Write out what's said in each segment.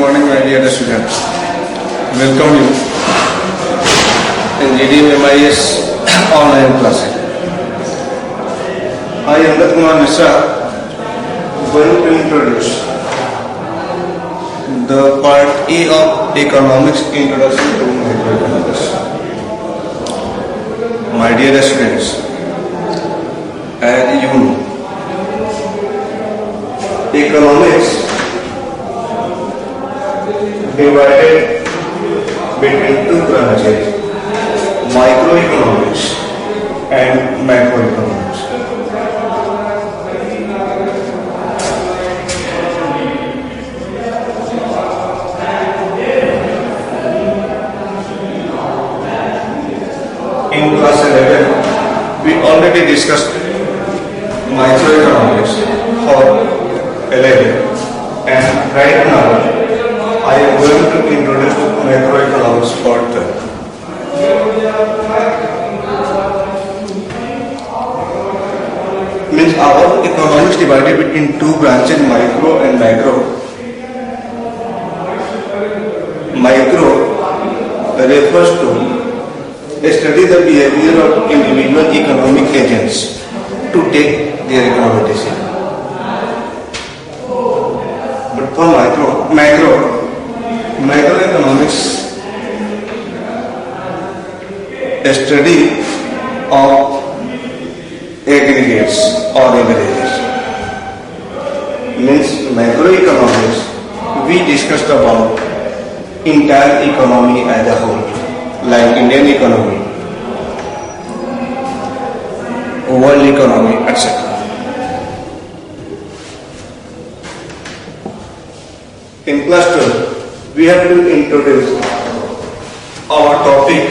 morning, my dear students. Welcome you in GDM MIS online classes. I am Angad Kumar Mishra, going to introduce the part A of Economics Introduction to Macroeconomics. My dear students, as you know, economics divided between two branches, microeconomics and macroeconomics. In class 11, we already discussed microeconomics for 11, and right now I am going to introduce macroeconomics for 12. Means our economics divided between two branches, micro and macro. Micro refers to study the behavior of individual economic agents to take their economic decision. But for macroeconomics, a study of aggregates or averages. Means macroeconomics, we discussed about entire economy as a whole, like Indian economy, world economy, etc. In class 12, we have to introduce our topic,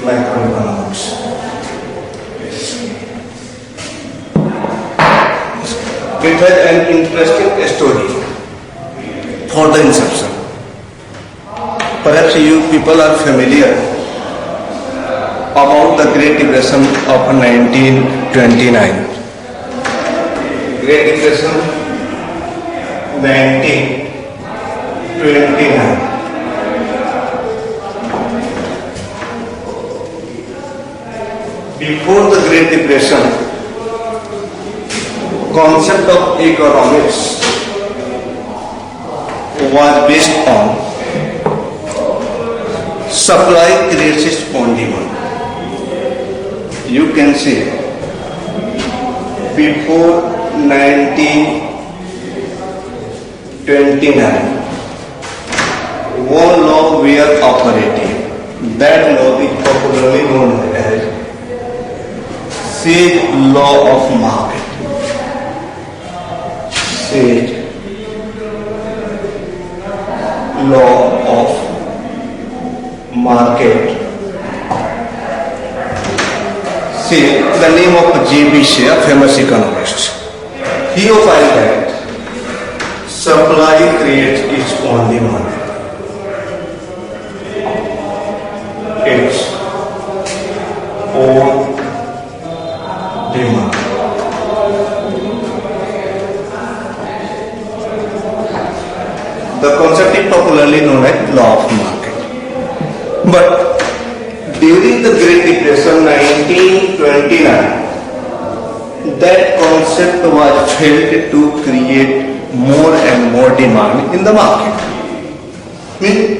macroeconomics. It has an interesting story for the inception. Perhaps you people are familiar about the Great Depression of 1929. Great Depression 1929. Before the Great Depression, concept of economics was based on supply creates its own demand. You can say before 1929, one law we are operating. That law is popularly known as Sage law of market. Sage law of market. See, the name of J.B. Shea, famous economist. He opined that supply creates its own demand. Its own demand. The concept is popularly known as law of market. But during the Great Depression 1929, that concept was felt to create more and more demand in the market. If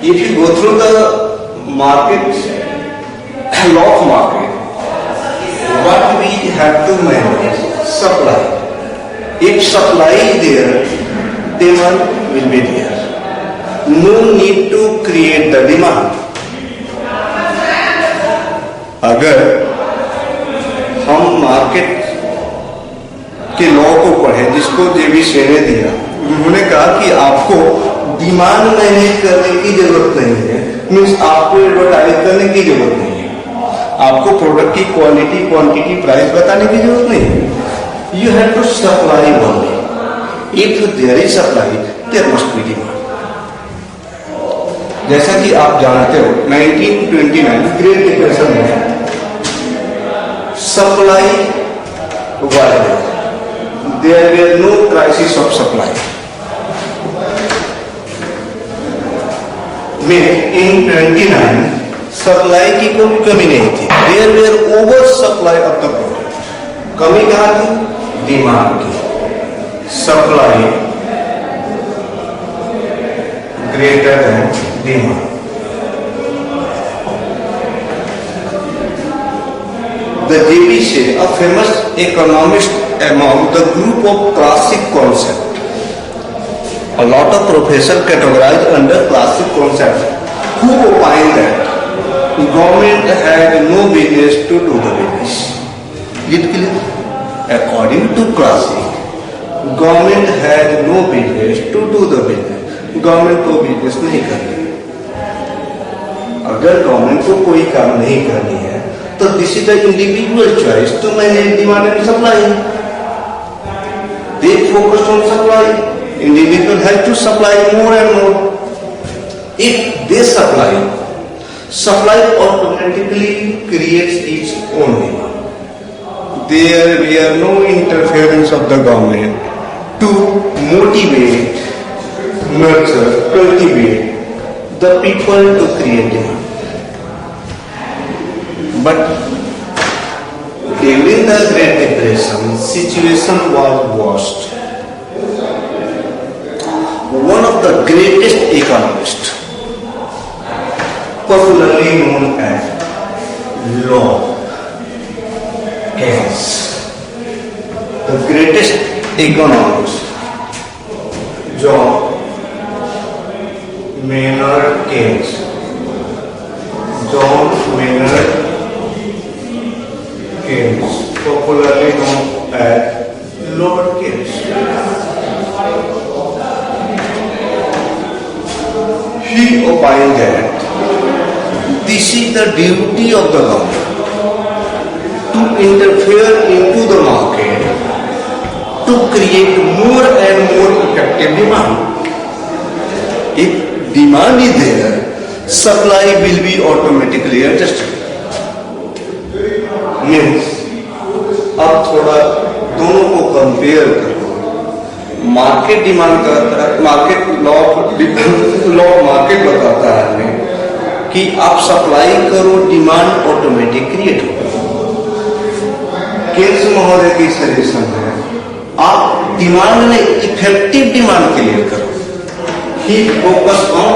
you go through the market, law of market, what we have to manage? Supply. If supply is there, demand will be there. No need to create the demand. अगर हम market के law को पढ़ें, जिसको जेबी शे ने दिया, उन्होंने कहा कि आपको डिमांड मैनेज करने की जरूरत नहीं है। मीन्स आपको एडवर्टाइज करने की जरूरत नहीं है, आपको प्रोडक्ट की क्वालिटी, क्वांटिटी, प्राइस बताने की जरूरत नहीं है। You have to supply only. If there is supply, there must be demand. जैसा कि आप जानते हो 1929 ग्रेट डिप्रेशन में supply was there were no crisis of supply. में इन 29 सप्लाई की कोई कमी नहीं थी। There were over supply of the product. कमी कहाँ थी? डिमांड की। Supply greater than demand. The JP Shea, a famous economist among the group of classic concept. A lot of professors categorized under classic concept who opined that government had no business to do the business. It clear? According to classic, government had no business to do the business. Government को business नहीं करनी। अगर government को कोई काम नहीं करनी है तो this is the individual choice to manage demand and supply. They focus on supply. Individual has to supply more and more. If they supply automatically creates its own demand. There were no interference of the government to motivate, nurture, cultivate the people to create demand. But during the Great Depression, situation was worst. One of the greatest economists, popularly known as Lord Keynes, the greatest economist, John Maynard Keynes, popularly known as Lord Keynes. He opined that this is the duty of the government to interfere into the market to create more and more effective demand. If demand is there, supply will be automatically adjusted. Means अब थोड़ा दोनों को compare करो। Market demand करता है, market law market बताता है हमें कि आप सप्लाई करो, डिमांड ऑटोमेटिक क्रिएट होगा। केन्स महोदय की सजेशन है आप डिमांड में इफेक्टिव डिमांड क्रिएट करो। He focus on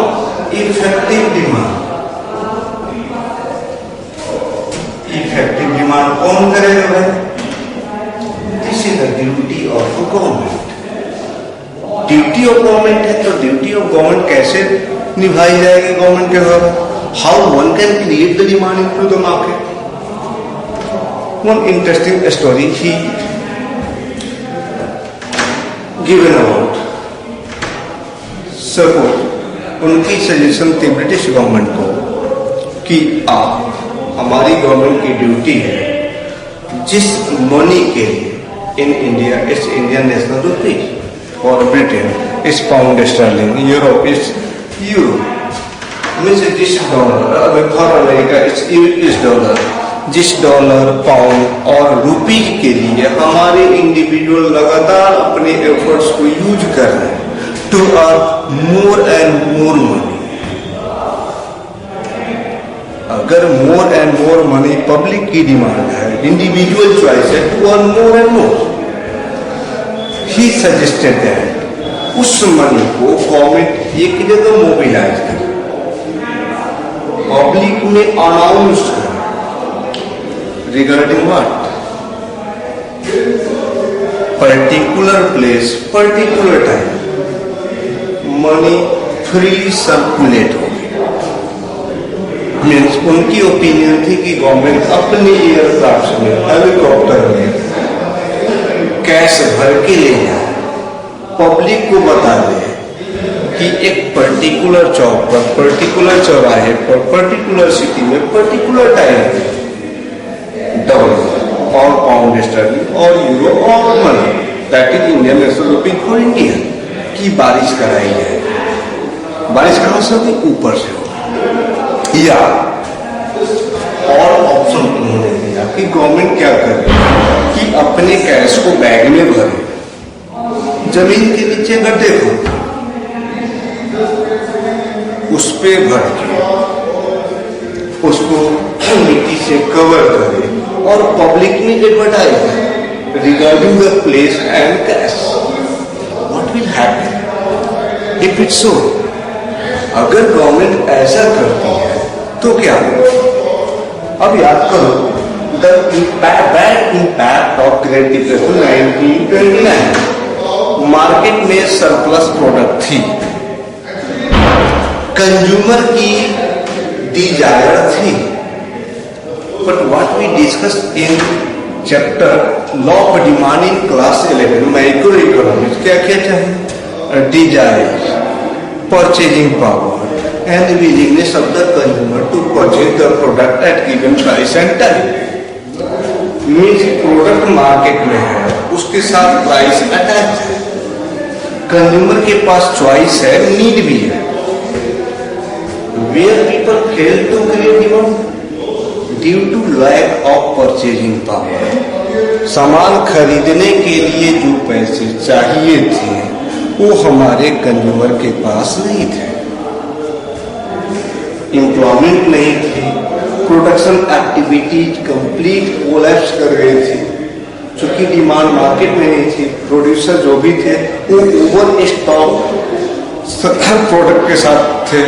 effective demand. Effective demand कौन करेगा भाई? This is the duty of government. Duty of government है तो ड्यूटी ऑफ गवर्नमेंट कैसे निभाई जाएगी गवर्नमेंट के द्वारा? How one can create the demand into the market? One interesting story he given about. Suppose उनकी सजेशन थी ब्रिटिश गवर्नमेंट को कि आप हमारी गवर्नमेंट की ड्यूटी है जिस मनी के लिए in India it's Indian national rupee और Britain is pound sterling, Europe is euro, means जिस dollar for America is dollar, जिस डॉलर पाउंड और रुपी के लिए हमारे इंडिविजुअल लगातार अपने एफर्ट्स को यूज कर रहे हैं to earn more and more money. अगर more and more money public की डिमांड है, इंडिविजुअल चॉइस है to earn more and more, he suggested that उस मनी को गवर्नमेंट एक जगह मोबिलाइज करे, पब्लिक में अनाउंस करे regarding what? Particular place, particular time money freely circulate हो। मीन्स उनकी ओपिनियन थी कि गवर्नमेंट अपने एयरक्राफ्ट में, हेलीकॉप्टर में कैश भर के ले जाए, पब्लिक को बता दे कि एक पर्टिकुलर चौक पर, पर्टिकुलर चौराहे पर, पर्टिकुलर सिटी में, पर्टिकुलर टाइम डॉलर और पाउंड स्टर्लिंग और यूरो और money that is Indian national rupee for India की बारिश कराई जाए। बारिश कहां से होगी? ऊपर से होगी। या और ऑप्शन उन्होंने दिया कि गवर्नमेंट क्या करे कि अपने कैश को बैग में भरे, जमीन के नीचे गड्ढे खोदे, उस पे भर के उसको मिट्टी से कवर करे और पब्लिक में एडवर्टाइज करे regarding the place and cash, what will happen if it's so? अगर गवर्नमेंट ऐसा करती है तो क्या होगा? अब याद करो the bad impact of Great Depression 1929। Market में सरप्लस प्रोडक्ट थी, कंज्यूमर की डिजायर थी, but what we discuss in chapter law of demand in class 11 microeconomics, क्या क्या चाहिए? Desire, purchasing power and willingness of the consumer to purchase the product at given price and time. Means product market में है, उसके साथ price attach है, consumer के पास choice है, नीड भी है। Where people fail to create demand due to lack of purchasing power, सामान खरीदने के लिए जो पैसे चाहिए थे वो हमारे कंज्यूमर के पास नहीं थे, एम्प्लॉयमेंट नहीं थी, प्रोडक्शन एक्टिविटीज कंप्लीट कोलैप्स कर गई थी, चूंकि डिमांड मार्केट में नहीं थी। प्रोड्यूसर जो भी थे वो ओवर स्टॉक 70 प्रोडक्ट के साथ थे,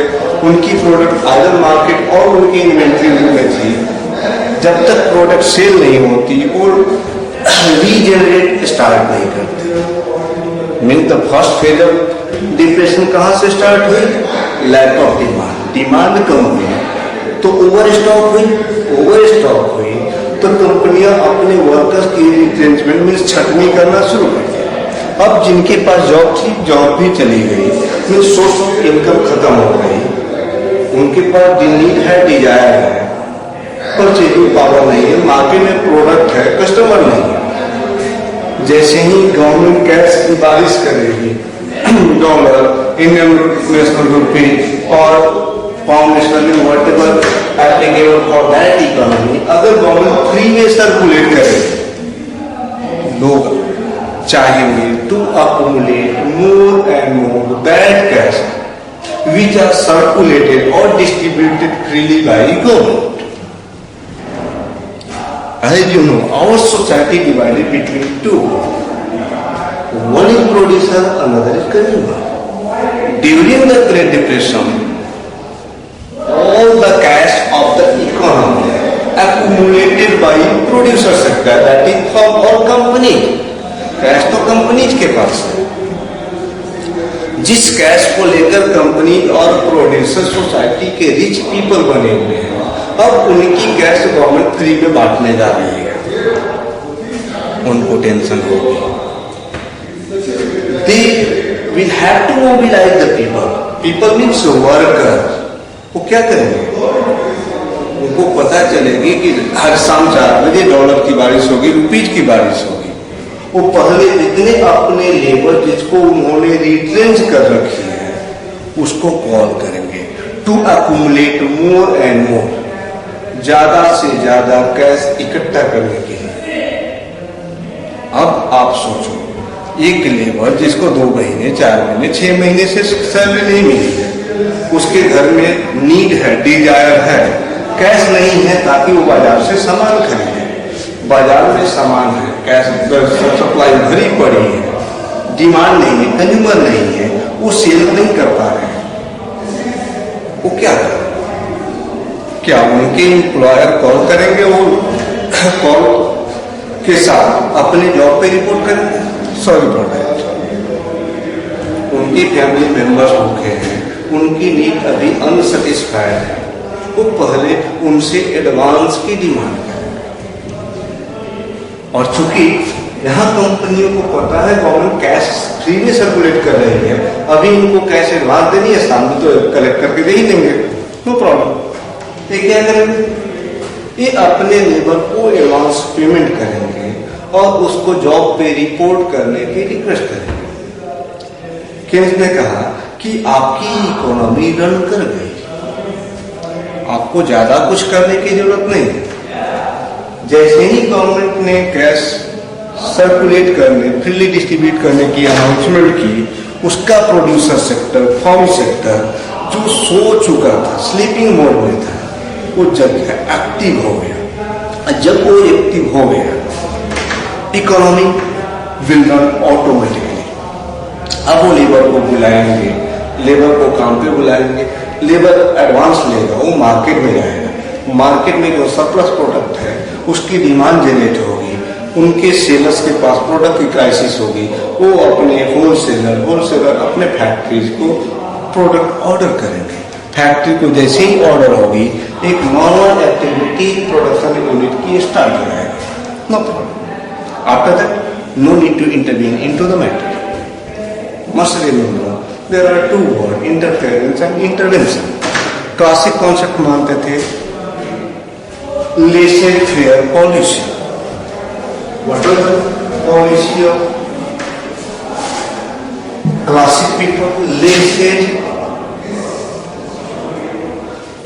उनकी प्रोडक्ट आइडल मार्केट और उनकी इन्वेंट्री में थी। जब तक प्रोडक्ट सेल नहीं होती वो रीजनरेट स्टार्ट नहीं करते। Mean the first phase of depression कहाँ से स्टार्ट हुई? लैक ऑफ डिमांड, डिमांड कम हुई तो ओवर स्टॉक हुई तो कंपनियां अपने वर्कर्स की रिट्रेंचमेंट में छटनी करना शुरू कर दिया। अब जिनके पास जॉब थी जॉब भी चली गई, मीन सोर्स ऑफ इनकम खत्म हो गई, उनके पास नीड है, डिजायर है, परचेजिंग पावर नहीं है, मार्केट में प्रोडक्ट है, कस्टमर नहीं है। जैसे ही गवर्नमेंट कैश की बारिश करेगी, डॉलर, इंडियन नेशनल रुपी और pound national whatever applicable for that economy, अगर गवर्नमेंट फ्री में सर्कुलेट करे, लोग चाहेंगे to accumulate more and more that cash which are circulated or distributed freely by government. As you know, our society divided between two. One is producer, another is consumer. During the Great Depression, all the cash of the economy accumulated by producer sector, that is from all companies. Cash तो companies के पास है। जिस cash को लेकर company और producer society के rich people बने हुए हैं, अब उनकी कैश गवर्नमेंट फ्री में बांटने जा रही है, उनको टेंशन होगी। They will have to mobilise the people means worker. वो क्या करेंगे? उनको पता चलेगी कि हर शाम 4 बजे डॉलर की बारिश होगी, रुपीज की बारिश होगी। वो पहले जितने अपने लेबर जिसको उन्होंने रिट्रेंच कर रखी है उसको कॉल करेंगे to accumulate more and more, ज्यादा से ज्यादा कैश इकट्ठा करने के लिए। अब आप सोचो, एक लेबर जिसको 2 महीने 4 महीने 6 महीने से सैलरी नहीं मिली है, उसके घर में नीड है, डिजायर है, कैश नहीं है ताकि वो बाजार से सामान खरीदे। बाजार में सामान है, कैश सप्लाई भरी पड़ी है, डिमांड नहीं है, कंज्यूमर नहीं है, वो सेल नहीं कर पा रहे हैं, वो क्या करें? क्या उनके एम्प्लॉयर कॉल करेंगे? वो कॉल के साथ अपने जॉब पे रिपोर्ट करेंगे? सॉरी प्रोडक्ट, उनकी फैमिली मेंबर्स भूखे हैं, उनकी नीड अभी अनसेटिस्फाइड है, वो पहले उनसे एडवांस की डिमांड करें। और चूंकि यहाँ कंपनियों को पता है गवर्नमेंट कैश फ्री में सर्कुलेट कर रही है, अभी इनको कैश एडवांस देनी है, सामने तो कलेक्ट करके दे ही देंगे, नो प्रॉब्लम। ये क्या करेंगे? ये अपने लेबर को एडवांस पेमेंट करेंगे और उसको जॉब पे रिपोर्ट करने की रिक्वेस्ट करेंगे। केस ने कहा कि आपकी इकोनॉमी रन कर गई, आपको ज्यादा कुछ करने की जरूरत नहीं है। जैसे ही गवर्नमेंट ने कैश सर्कुलेट करने, फ्रीली डिस्ट्रीब्यूट करने की अनाउंसमेंट की, उसका प्रोड्यूसर सेक्टर, फॉर्म सेक्टर जो सो चुका था, स्लीपिंग मोड में था, वो जग गया, एक्टिव हो गया। जब वो एक्टिव हो गया, इकोनॉमी विल रन ऑटोमेटिकली। अब वो लेबर को बुलाएंगे, लेबर को काम पे बुलाएंगे, लेबर एडवांस लेगा, वो मार्केट में जाएगा, मार्केट में जो सरप्लस प्रोडक्ट है उसकी डिमांड जनरेट होगी, उनके सेलर्स के पास प्रोडक्ट की क्राइसिस होगी, वो अपने होलसेलर अपने फैक्ट्रीज को प्रोडक्ट ऑर्डर करेंगे। फैक्ट्री को जैसे ही ऑर्डर होगी, एक नॉर्मल एक्टिविटी प्रोडक्शन यूनिट की स्टार्ट हो जाएगी, no problem. After that no need to intervene into the matter. Must remember there are two word, interference and intervention. Classic concept मानते थे laissez faire policy. What was the policy of classic people? Laissez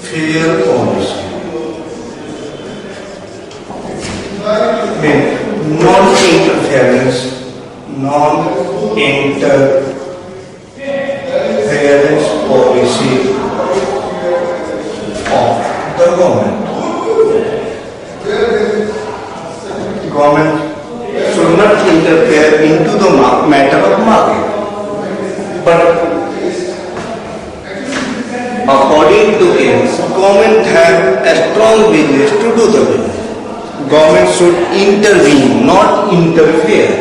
fair policy. Non-interference policy of the government. Government should not interfere into the matter of market, but according to Keynes, government have a strong business to do the business. Government should intervene, not interfere.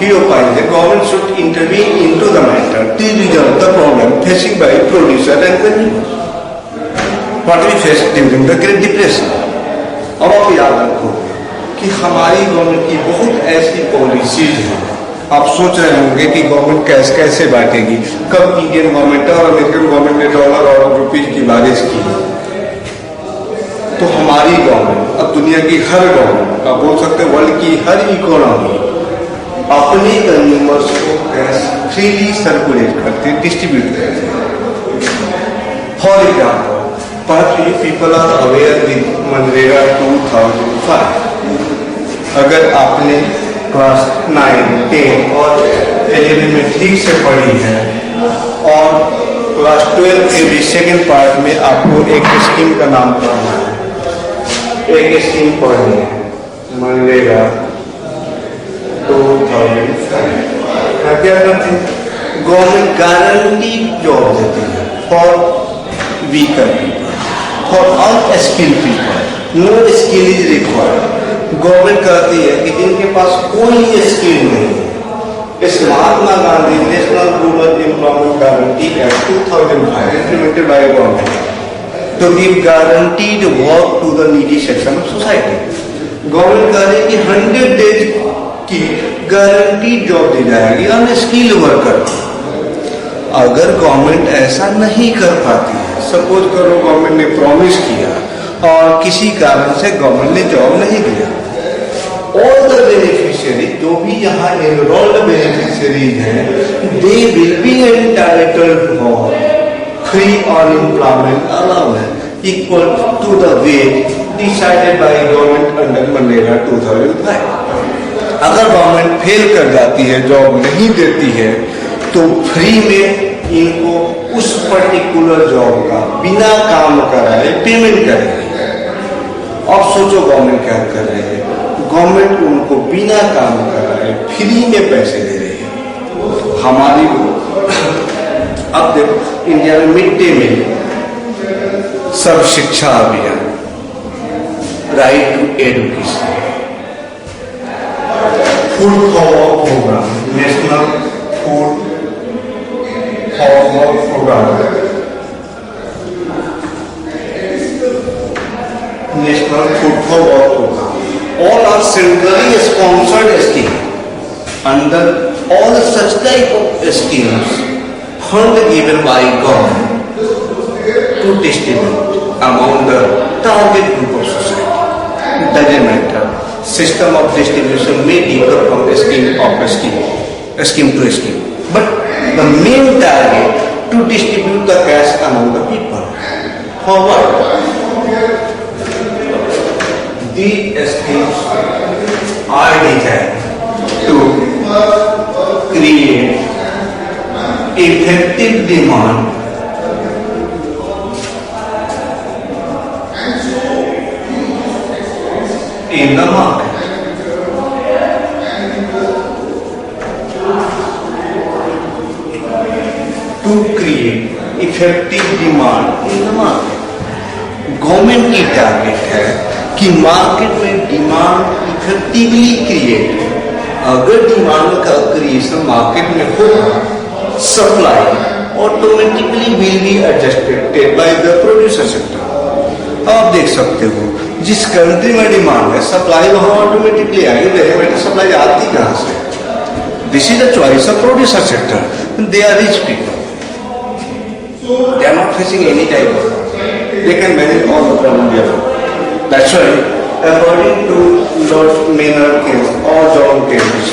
He opines that government should intervene into the matter to resolve the problem facing by producer and consumers. What we faced during the Great Depression. अब आप याद रखो कि हमारी government की बहुत ऐसी policies हैं। आप सोच रहे होंगे कि गवर्नमेंट कैसे बांटेगी, कब इंडियन गवर्नमेंट और अमेरिकन गवर्नमेंट ने डॉलर और रुपीज की बारिश की, तो हमारी गवर्नमेंट, अब दुनिया की हर गवर्नमेंट, आप बोल सकते हैं वर्ल्ड की हर इकोनॉमी अपने कंज्यूमर्स को कैश फ्रीली सर्कुलेट करती, डिस्ट्रीब्यूट करती। For example, perhaps you people are aware with MNREGA 2005। अगर आपने क्लास 9, 10 और 11 में ठीक से पढ़ी है और क्लास 12 के भी सेकेंड पार्ट में आपको एक स्कीम का नाम पढ़ना है, एक स्कीम पढ़नी है, मनरेगा 2005। क्या करती है? गवर्नमेंट गारंटी जॉब देती है for weaker people, for unskilled people, no skill is required. Government कहती है कि जिनके पास कोई स्किल नहीं है, इस Mahatma Gandhi national rural employment guarantee act 2005 implemented by government to give guaranteed work to the needy section of society. Government कह रही है कि 100 डेज की गारंटी जॉब दी जाएगी अनस्किल्ड वर्कर। अगर गवर्नमेंट ऐसा नहीं कर पाती है, सपोज करो गवर्नमेंट ने प्रॉमिस किया और किसी कारण से गवर्नमेंट ने जॉब नहीं दिया, ऑल द बेनिफिशियरी, जो भी यहाँ एनरोल्ड बेनिफिशियरीज हैं, they will be entitled for free unemployment allowance equal to the wage decided by government under MNREGA 2005। अगर गवर्नमेंट फेल कर जाती है, जॉब नहीं देती है, तो फ्री में इनको उस पर्टिकुलर जॉब का बिना काम कराए पेमेंट करेगी। अब सोचो गवर्नमेंट क्या कर रही है, गवर्नमेंट उनको बिना काम कराए फ्री में पैसे दे रही है। हमारी अब देखो इंडिया में mid day meal, Sarva Shiksha Abhiyan, right to education, food for work programme, national food for work programme, national food for work programme, all are centrally sponsored schemes. Under all such type of schemes, fund given by government to distribute among the target group of society. Doesn't matter. System of distribution may differ from scheme to scheme. But the main target to distribute the cash among the people. For what? These schemes are designed to create effective demand a market. To create effective demand in the market. Government की target है कि market में demand effectively create. अगर demand का creation market में होगा, supply automatically will be adjusted by the producer sector. आप देख सकते हो जिस कंट्री में डिमांड है, सप्लाई वहां ऑटोमेटिकली आएगी। डेरिवेटिव सप्लाई आती कहां से? This is the choice of producer sector. They are rich people, they are not facing any type of, they can manage all the problem there. That's why, according to Lord Maynard Keynes or John Keynes,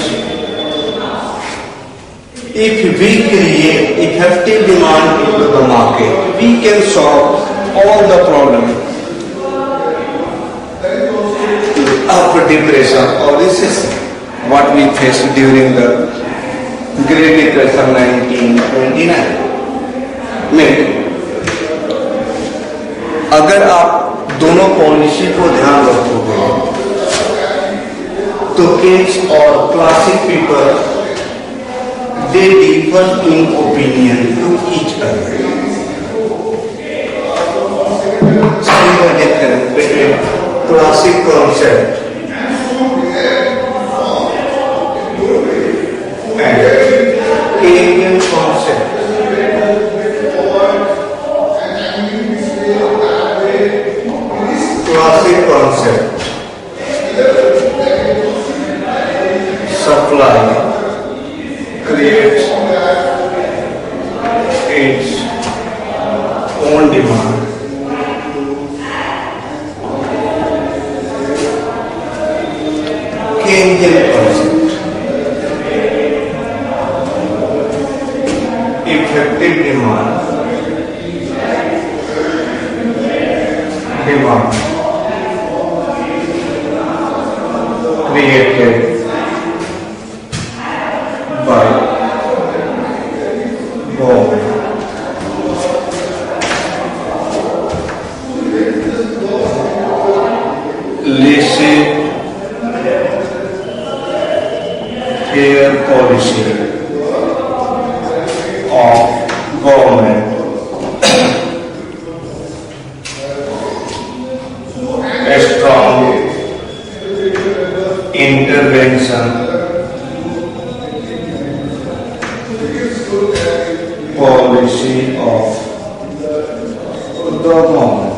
if we create effective demand into the market, we can solve all the problems of depression or recession what we faced during the Great Depression 1929 में। अगर आप दोनों policy को ध्यान रखोगे तो Keynes और classic people they differ in opinion to each other. Difference between classic concept and Keynesian concept. Classic concept, supply creates its own demand. Keynesian concept, effective demand created by God. Laissez-faire policy of government a strong intervention policy of the government.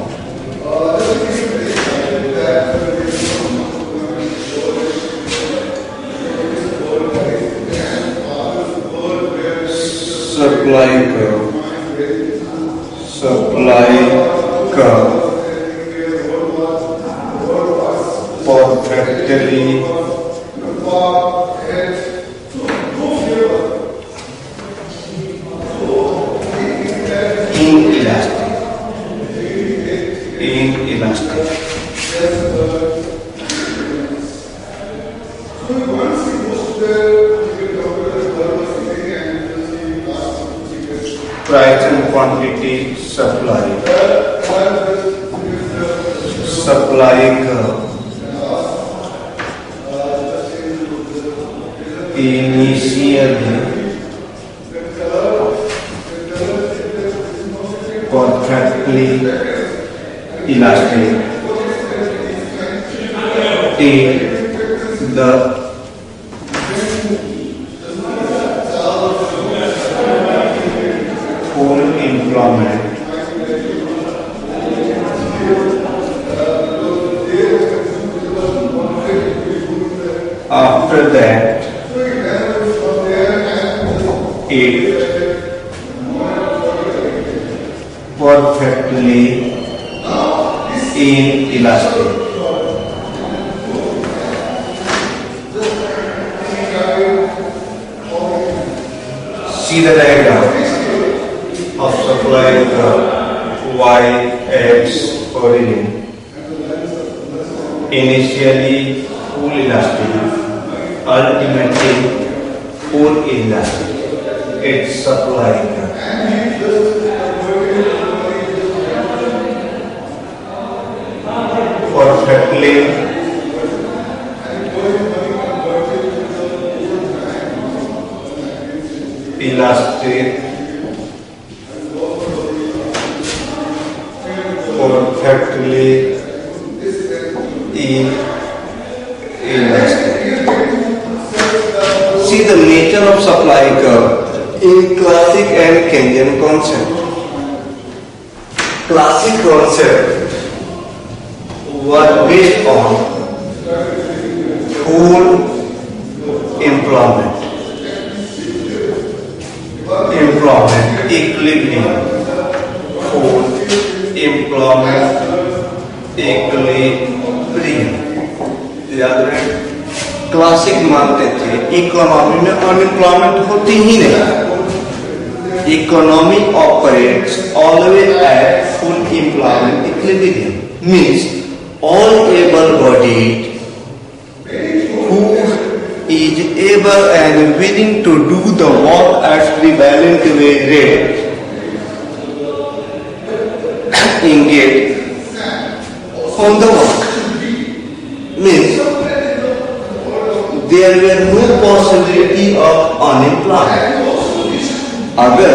supply curve perfectly inelastic. Price and quantity supply curve initially perfectly elastic till the full employment after that it perfectly inelastic. See the diagram of supply curve y-x origin. Initially full elastic, ultimately full elastic. It's supply curve. Perfectly elastic, perfectly elastic. See the nature of supply curve in classic and Keynesian concept. Classic concept was based on full employment equilibrium, full employment equilibrium. याद रहे, classic मानते थे economy में unemployment होती ही नहीं. Economy operates always at full employment equilibrium, means all able bodied who is able and willing to do the work at prevalent wage rate engage on the work. Means there were no possibility of unemployment. अगर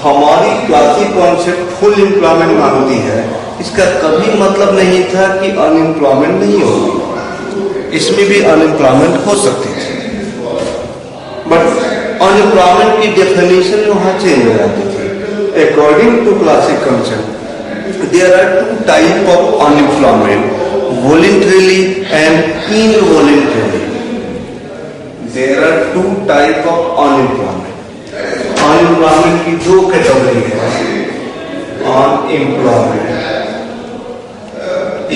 हमारी classic concept full employment मानती है, इसका कभी मतलब नहीं था कि अनएम्प्लॉयमेंट नहीं होगी. इसमें भी अनएम्प्लॉयमेंट हो सकती थी, बट अनएम्प्लॉयमेंट की डेफिनेशन वहां चेंज हो जाती थी. According to classic concept there are two type of unemployment, voluntarily and involuntarily. There are two type of unemployment. Unemployment की दो कैटेगरी है. Unemployment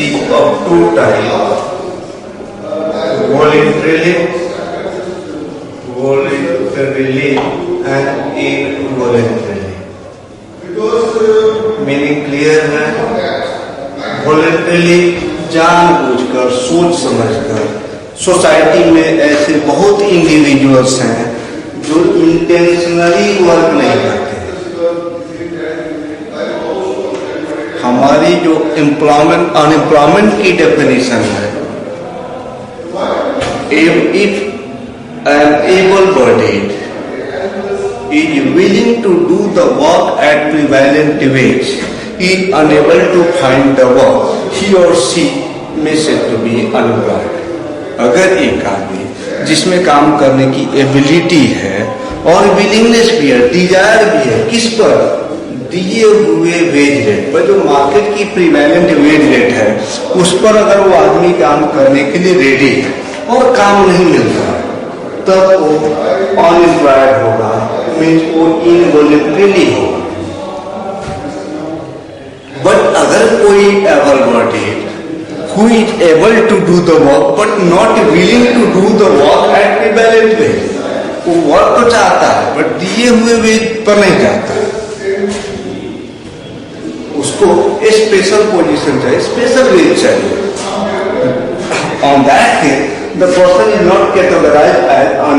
is of two types: voluntarily and involuntarily. Meaning clear है. Voluntarily जानबूझकर, सोच समझकर. Society में ऐसे बहुत इंडिविजुअल्स हैं जो इंटेंशनली वर्क नहीं करते. हमारी जो एम्प्लॉयमेंट अनएम्प्लॉयमेंट की डेफिनेशन है, if an able bodied is willing to do the work at prevalent wage, is unable to find the work, he or she may said to be unemployed. अगर एक आदमी जिसमें काम करने की एबिलिटी है और विलिंगनेस भी है, डिजायर भी है, किस पर? दिए हुए वेज रेट पर, जो मार्केट की प्रिवेलेंट वेज रेट है उस पर अगर वो आदमी काम करने के लिए रेडी है और काम नहीं मिलता, तब वो अनएम्प्लॉयड होगा, मीन्स वो इनवॉलंटरीली होगा. बट अगर कोई able bodied who is able to do the work but not willing to do the work at prevalent wage, वो वर्क तो चाहता है बट दिए हुए वेज पर नहीं चाहता, उसको स्पेशल पोजीशन चाहिए, स्पेशल वेज चाहिए. On that case, the person is not categorized as an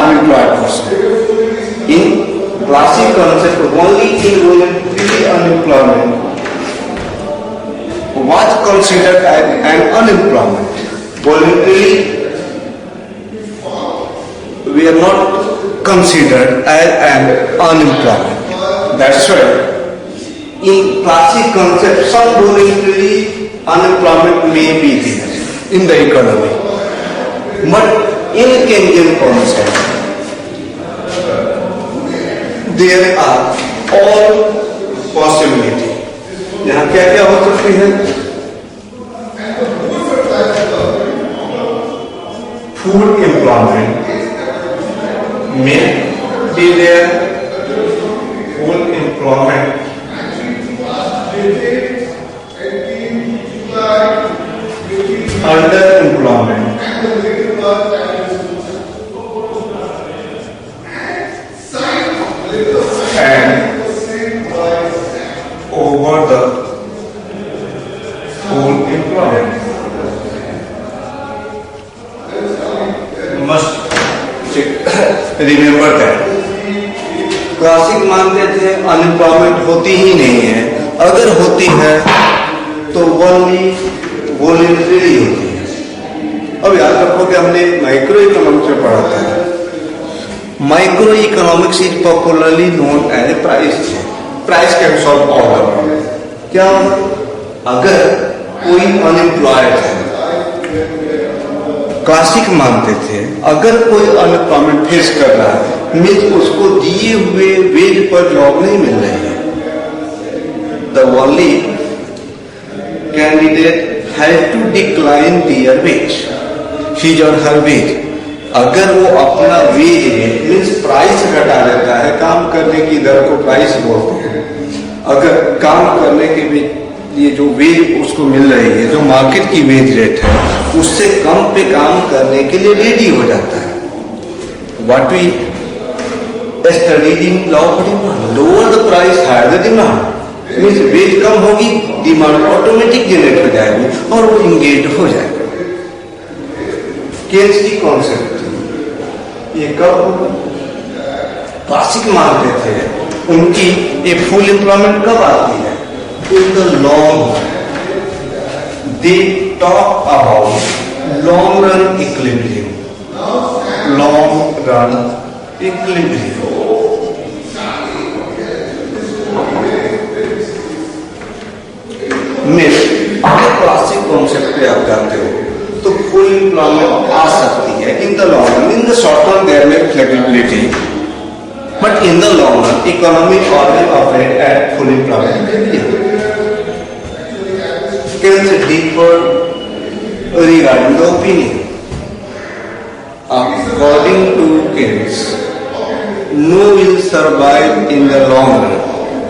unemployed person. In classic concept, only involuntary unemployment was considered as an unemployment. Voluntarily, we are not considered as an unemployment. That's why in classic concept, some voluntary unemployment may be there in the economy. But in Keynesian concept, there are all possibility. यहाँ क्या क्या हो सकती है? Full employment may be there, full employment underemployment and over the full employment. Must remember that. Classic मानते थे unemployment होती ही नहीं है, अगर होती है तो वोनली वॉलंटरी होती है. अब याद रखो कि हमने माइक्रो इकोनॉमिक्स में पढ़ा था, microeconomics is popularly known as a price caps of order. क्या अगर कोई अनएम्प्लॉयड है, क्लासिक मानते थे अगर कोई अनएम्प्लॉयमेंट फेस कर रहा है मीन्स उसको दिए हुए वेज पर जॉब नहीं मिल रही है, the only candidate has to decline their wage, his और हर वेज। अगर वो अपना वेज मीन्स प्राइस घटा देता है, काम करने की दर को प्राइस बोलते हैं, अगर काम करने के भी ये जो वेज उसको मिल रही है, जो मार्केट की वेज रेट है, उससे कम पे काम करने के लिए रेडी हो जाता है। What we studied in law of demand, lower the price higher the demand, means wage कम होगी, डिमांड ऑटोमेटिक जनरेट हो जाएगी और वो इंगेज हो जाएगा। केन्स की कॉन्सेप्ट ये कब क्लासिक मानते थे, उनकी एक फुल एम्प्लॉयमेंट कब आती है? In the long run, they talk about long run equilibrium. Long run equilibrium. में क्लासिक कॉन्सेप्ट पे आप जाते हो तो फुल एम्प्लॉयमेंट आ सकती है in the long run. In the short run there में flexibility, but in the long run, economy always operate at full employment. Keynes differ regarding the opinion. According to Keynes, no will survive in the long run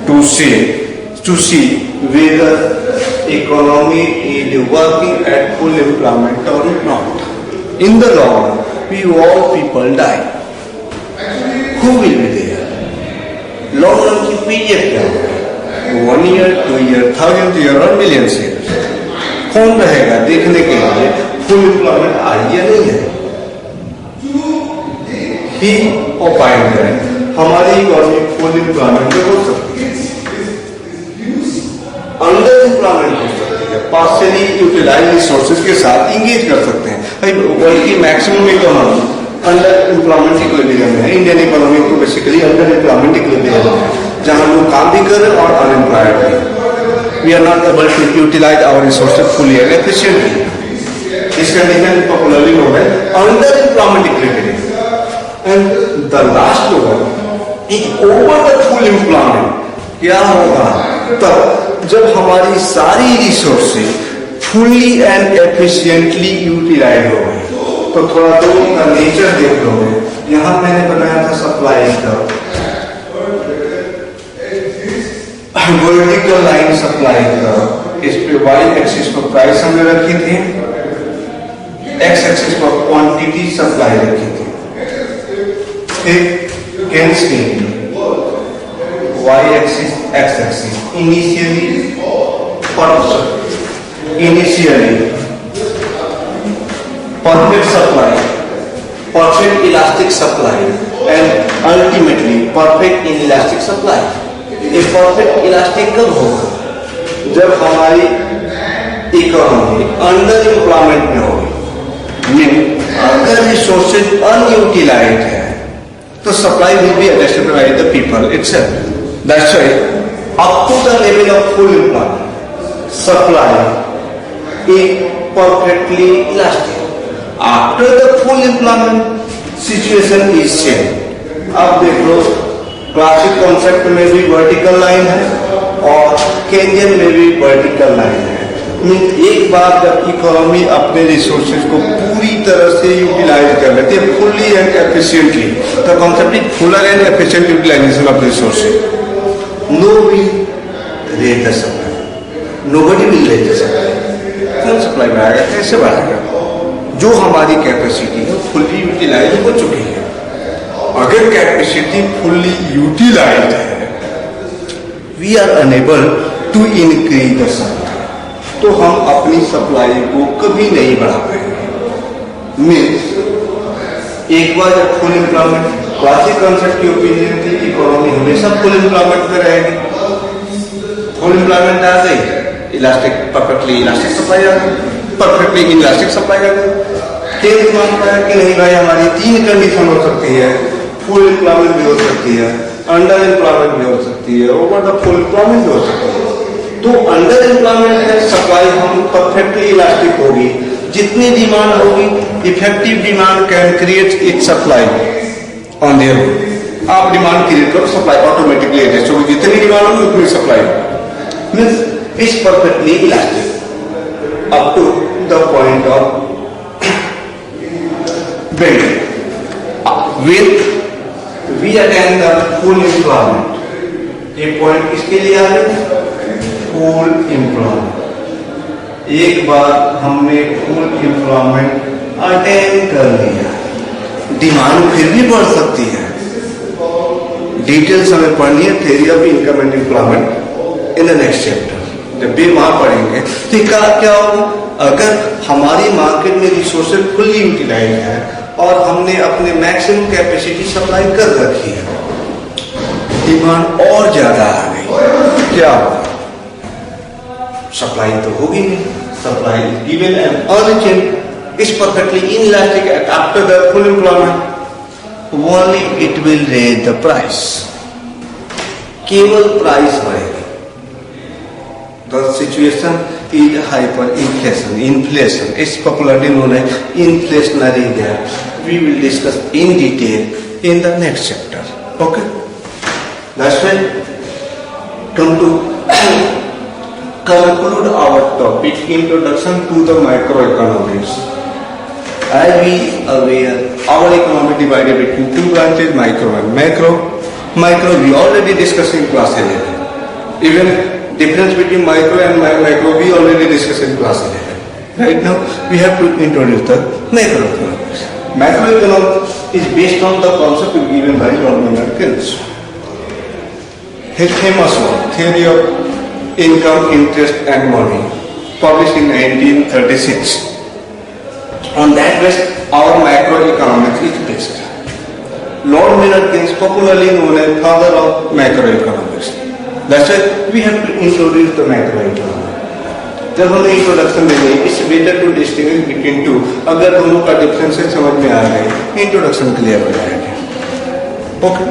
to see whether economy is working at full employment or not. In the long run, we all people die. Who will be there? Long run की period क्या होगी? 1 year, 2 year, 1000 year और millions years। कौन रहेगा देखने के लिए full employment आ रही है नहीं है? ही ओपाइंड है हमारी इकोनॉमी फुल एम्प्लॉयमेंट में हो सकती है, अंडर एम्प्लॉयमेंट हो सकती है, पार्शियली यूटिलाइज रिसोर्सेज के साथ इंगेज कर सकते हैं। वर्ल्ड की maximum economy under employment equilibrium है। इंडियन इकोनॉमी तो बेसिकली अंडर एम्प्लॉयमेंट इक्विलिब्रियम है, जहां लोग काम भी कर रहे हैं और अनएम्प्लॉयड भी। We are not able to utilise our resources fully and efficiently. इस कंडीशन पॉपुलरली नोन है under employment equilibrium. And the last one is over the full employment. क्या होगा तब जब हमारी सारी resources fully and efficiently utilise हो गई। तो थोड़ा तो उनका नेचर देख लो। यहां मैंने बनाया था सप्लाई का वर्टिकल लाइन सप्लाई का, इस पे वाई एक्सिस पर प्राइस हमने रखी थी, एक्स एक्सिस पर क्वांटिटी सप्लाई रखी थी। फिर केन्स के लिए Y axis X axis initially perfect supply, perfect elastic supply and ultimately perfect inelastic supply। ये perfect elastic कब होगा? जब हमारी इकोनॉमी अंडर एम्प्लॉयमेंट में होगी। अगर रिसोर्सेज अनयूटिलाइज्ड है तो supply will be adjusted by the people itself. That's why up to the level of full employment supply is perfectly elastic. After the full employment situation is same। अब देख लो classic concept में भी vertical line है और Kenyon में भी vertical line है। Means एक बार जब इकोनॉमी अपने रिसोर्सेज को पूरी तरह से यूटिलाइज कर लेती है fully and efficiently, the concept is fuller and efficient utilization of resources. No will rate the supply, nobody will rate the supply. कौन सप्लाई बढ़ाएगा, कैसे बढ़ाएगा? जो हमारी कैपेसिटी है फुल्ली यूटिलाइज हो चुकी है। अगर कैपेसिटी फुल्ली यूटिलाइज है, we are unable to increase the supply, तो हम अपनी सप्लाई को कभी नहीं बढ़ा पाएंगे। मीन्स एक बार जब फुल एम्प्लॉयमेंट, क्लासिक कॉन्सेप्ट की ओपिनियन थी इकोनॉमी हमेशा फुल एम्प्लॉयमेंट पे रहेगी। फुल एम्प्लॉयमेंट आ गई, इलास्टिक परफेक्टली इलास्टिक सप्लाई आ गई, परफेक्टली इलास्टिक सप्लाई आ गई। केन्स मानता है कि नहीं भाई, हमारी 3 कंडीशन हो सकती है। फुल एम्प्लॉयमेंट भी हो सकती है, अंडर एम्प्लॉयमेंट भी हो सकती है, ओवर द फुल एम्प्लॉयमेंट भी हो सकती है। तो अंडर एम्प्लॉयमेंट है सप्लाई हम परफेक्टली इलास्टिक होगी, जितनी डिमांड होगी effective demand can create it supply on their own. आप डिमांड क्रिएट करो, सप्लाई ऑटोमेटिकली एडजस्ट होगी, जितनी डिमांड होगी उतनी supply means is perfectly elastic up to the point of building. With we attain the full employment. ये point किसके लिए आ रहे? Full employment. एक बार हमने फुल एम्प्लॉयमेंट अटेन कर लिया, डिमांड फिर भी बढ़ सकती है। डिटेल्स हमें पढ़नी है theory of income and employment in the next chapter. जब भी वहां पढ़ेंगे तो क्या होगा, अगर हमारी मार्केट में रिसोर्सेज फुल्ली यूटिलाइज है और हमने अपने मैक्सिमम कैपेसिटी सप्लाई कर रखी है, डिमांड और ज्यादा आ गई, क्या होगा? सप्लाई तो होगी नहीं, supply is given and urgent is perfectly inelastic after the full employment, only it will raise the price, केवल प्राइस बढ़ेगी। The situation is hyperinflation. Inflation is popularly known as inflationary gap. We will discuss in detail in the next chapter. Okay. That's why come to conclude our topic, introduction to the microeconomics. As we are aware, our economy divided between two branches, micro and macro. Micro we already discussed in class 11. Even difference between micro and macro we already discussed in class 11. Right now we have to introduce the macroeconomics. Macroeconomics is based on the concept given by John Maynard Keynes. His famous work, Theory of Income, Interest and Money, published in 1936. On that basis, our macroeconomics is based. Lord Maynard Keynes, popularly known as father of macroeconomics. That's why we have to introduce the macroeconomics. जब हमें introduction देंगे, it's better to distinguish between two. अगर दोनों का differences समझ में आ गए, introduction clear हो जाएगा। ओके।